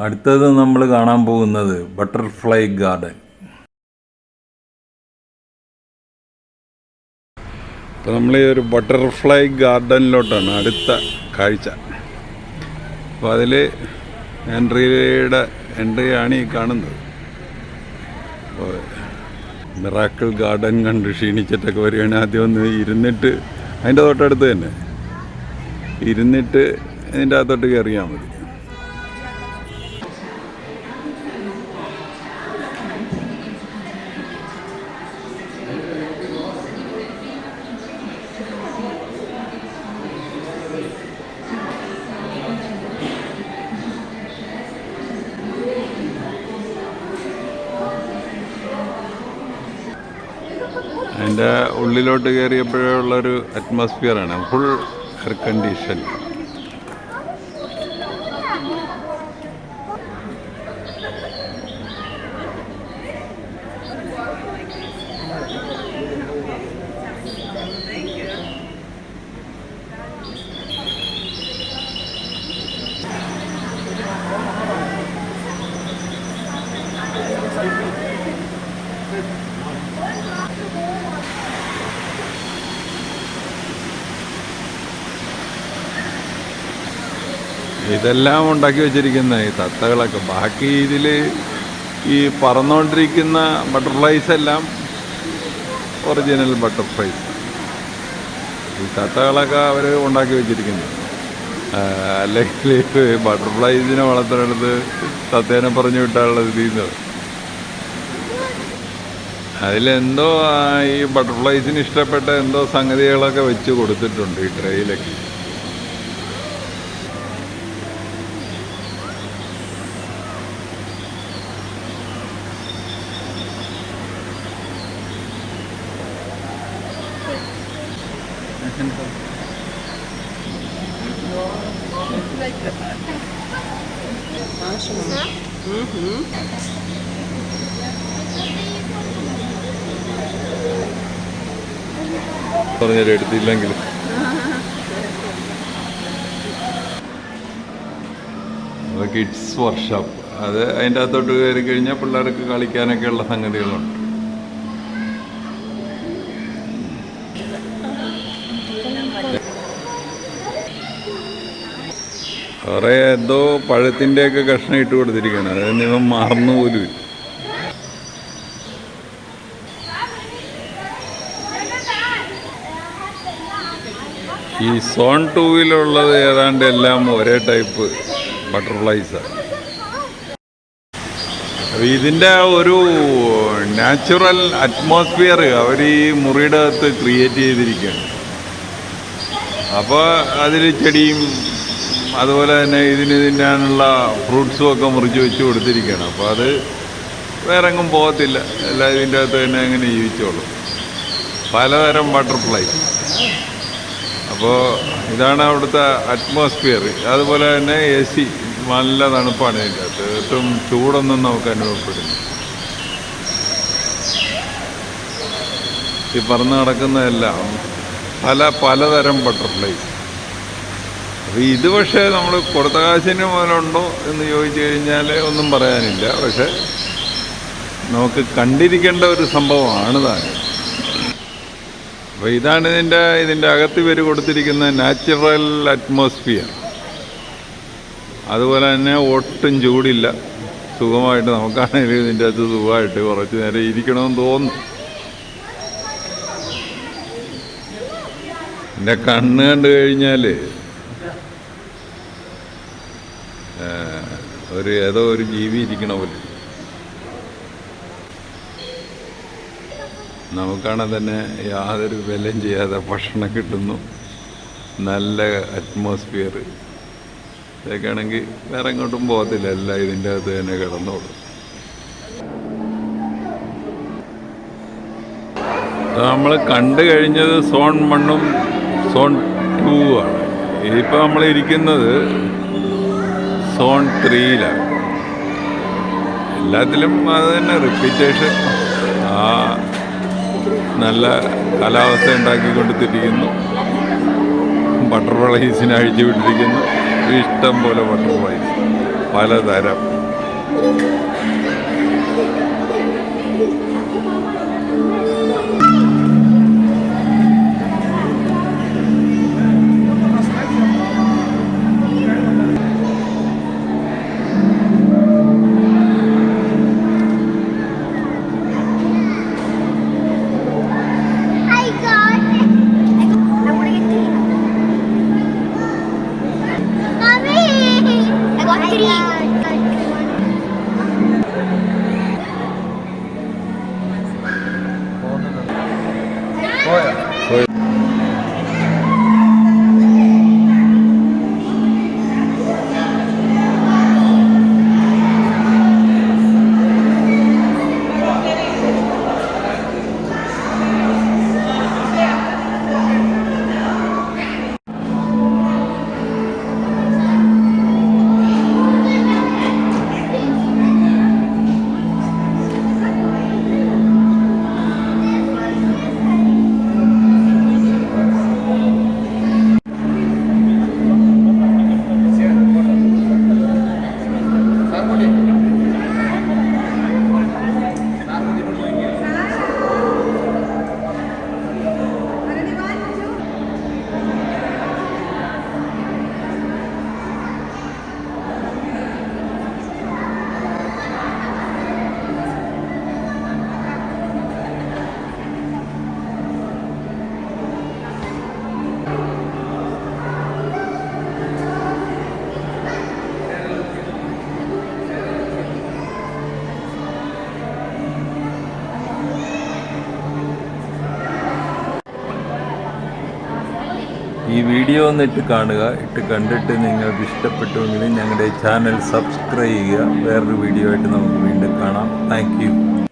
അടുത്തത് നമ്മൾ കാണാൻ പോകുന്നത് ബട്ടർഫ്ലൈ ഗാർഡൻ. അപ്പോൾ നമ്മൾ ഈ ഒരു ബട്ടർഫ്ലൈ ഗാർഡനിലോട്ടാണ് അടുത്ത കാഴ്ച. അപ്പോൾ അതിൽ എൻട്രിയാണ് ഈ കാണുന്നത്. അപ്പോൾ മിറാക്കിൾ ഗാർഡൻ കണ്ട് ക്ഷീണിച്ചിട്ടൊക്കെ വരികയാണെങ്കിൽ ആദ്യം ഒന്ന് ഇരുന്നിട്ട്, അതിൻ്റെ തൊട്ടടുത്ത് തന്നെ ഇരുന്നിട്ട് അതിൻ്റെ അകത്തോട്ട് കയറിയാൽ മതി. അതിൻ്റെ ഉള്ളിലോട്ട് കയറിയപ്പോഴുള്ളൊരു അറ്റ്മോസ്ഫിയറാണ്, ഫുൾ എയർ കണ്ടീഷൻ. ഇതെല്ലാം ഉണ്ടാക്കി വെച്ചിരിക്കുന്ന ഈ തത്തകളൊക്കെ. ബാക്കി ഇതിൽ ഈ പറന്നുകൊണ്ടിരിക്കുന്ന ബട്ടർഫ്ലൈസ് എല്ലാം ഒറിജിനൽ ബട്ടർഫ്ലൈസ്. ഈ തത്തകളൊക്കെ അവർ ഉണ്ടാക്കി വെച്ചിരിക്കുന്നു. അല്ലെങ്കിൽ ബട്ടർഫ്ലൈസിനെ വളർത്തുന്നിടത്ത് തത്തേനെ പറഞ്ഞു വിട്ടാനുള്ള സ്ഥിതി. അതിലെന്തോ ഈ ബട്ടർഫ്ലൈസിന് ഇഷ്ടപ്പെട്ട എന്തോ സംഗതികളൊക്കെ വെച്ച് കൊടുത്തിട്ടുണ്ട് ഈ ട്രെയിലൊക്കെ. പറഞ്ഞാലും എടുത്തില്ലെങ്കിലും കിഡ്സ് വർക്ക്ഷോപ്പ്, അത് അതിൻ്റെ അകത്തോട്ട് കയറി കഴിഞ്ഞാൽ പിള്ളേർക്ക് കളിക്കാനൊക്കെ ഉള്ള സംഗതികളുണ്ട്. കുറേ എന്തോ പഴത്തിൻ്റെയൊക്കെ കഷ്ണം ഇട്ട് കൊടുത്തിരിക്കുകയാണ്. അതായത് ഇവൻ മറന്നു പോലും. ഈ സോൺ 2-ലുള്ളത് ഏതാണ്ട് എല്ലാം ഒരേ ടൈപ്പ് ബട്ടർഫ്ലൈസാണ്. അപ്പോൾ ഇതിൻ്റെ ഒരു നാച്ചുറൽ അറ്റ്മോസ്ഫിയർ അവർ ഈ മുറിയുടെ അകത്ത് ക്രിയേറ്റ് ചെയ്തിരിക്കുകയാണ്. അപ്പോൾ അതിൽ ചെടിയും അതുപോലെ തന്നെ ഇതിന് തിന്നാനുള്ള ഫ്രൂട്ട്സും ഒക്കെ മുറിച്ച് വെച്ച് കൊടുത്തിരിക്കുകയാണ്. അപ്പോൾ അത് വേറെ എങ്ങും പോകത്തില്ല, എല്ലാം ഇതിൻ്റെ അകത്ത് തന്നെ അങ്ങനെ ജീവിച്ചോളൂ. പലതരം ബട്ടർഫ്ലൈ. അപ്പോൾ ഇതാണ് അവിടുത്തെ അറ്റ്മോസ്ഫിയർ. അതുപോലെ തന്നെ AC, നല്ല തണുപ്പാണ് ഇതിൻ്റെ അകത്ത്. ഏറ്റവും ചൂടൊന്നും നമുക്ക് അനുഭവപ്പെടുന്നു. ഈ പറന്ന് നടക്കുന്നതെല്ലാം പലതരം ബട്ടർഫ്ലൈസ്. അപ്പോൾ ഇത് പക്ഷേ നമ്മൾ കൊടുത്ത കാശിന് മുതലുണ്ടോ എന്ന് ചോദിച്ചു കഴിഞ്ഞാൽ ഒന്നും പറയാനില്ല. പക്ഷെ നമുക്ക് കണ്ടിരിക്കേണ്ട ഒരു സംഭവമാണ് താനും. അപ്പോൾ ഇതാണ് ഇതിൻ്റെ അകത്ത് ഇവർ കൊടുത്തിരിക്കുന്ന നാച്ചുറൽ അറ്റ്മോസ്ഫിയർ. അതുപോലെ തന്നെ ഒട്ടും ചൂടില്ല, സുഖമായിട്ട് നമുക്കാണെങ്കിലും ഇതിൻ്റെ അകത്ത് സുഖമായിട്ട് കുറച്ച് നേരം ഇരിക്കണമെന്ന് തോന്നുന്നു. എൻ്റെ കണ്ണ് കണ്ടു കഴിഞ്ഞാൽ ഏതോ ഒരു ജീവി ഇരിക്കണ പോലെ. നമുക്കാണെങ്കിൽ തന്നെ യാതൊരു വിലയും ചെയ്യാതെ ഭക്ഷണം കിട്ടുന്നു, നല്ല അറ്റ്മോസ്ഫിയർ. ഇതൊക്കെയാണെങ്കിൽ വേറെ എങ്ങോട്ടും പോകത്തില്ല, എല്ലാം ഇതിൻ്റെ അകത്ത് തന്നെ കിടന്നോളും. നമ്മൾ കണ്ടു കഴിഞ്ഞത് സോൺ 1-ഉം സോൺ 2-ഉമാണ്. ഇതിപ്പോൾ നമ്മൾ ഇരിക്കുന്നത് സോൺ 3-ലാണ്. എല്ലാത്തിലും അത് തന്നെ റിപ്പീറ്റേഷൻ. നല്ല കാലാവസ്ഥ ഉണ്ടാക്കിക്കൊണ്ടിരിക്കുന്നു. ബട്ടർഫ്ലൈസിനെ അഴിച്ചു വിട്ടിരിക്കുന്നു. ഇഷ്ടം പോലെ ബട്ടർഫ്ലൈസ്. പലതരം. ഈ വീഡിയോ ഒന്ന് ഇട്ട് കാണുക. ഇട്ട് കണ്ടിട്ട് നിങ്ങൾക്ക് ഇഷ്ടപ്പെട്ടുവെങ്കിൽ ഞങ്ങളുടെ ചാനൽ സബ്സ്ക്രൈബ് ചെയ്യുക. വേറൊരു വീഡിയോ ആയിട്ട് നമുക്ക് വീണ്ടും കാണാം. Thank you.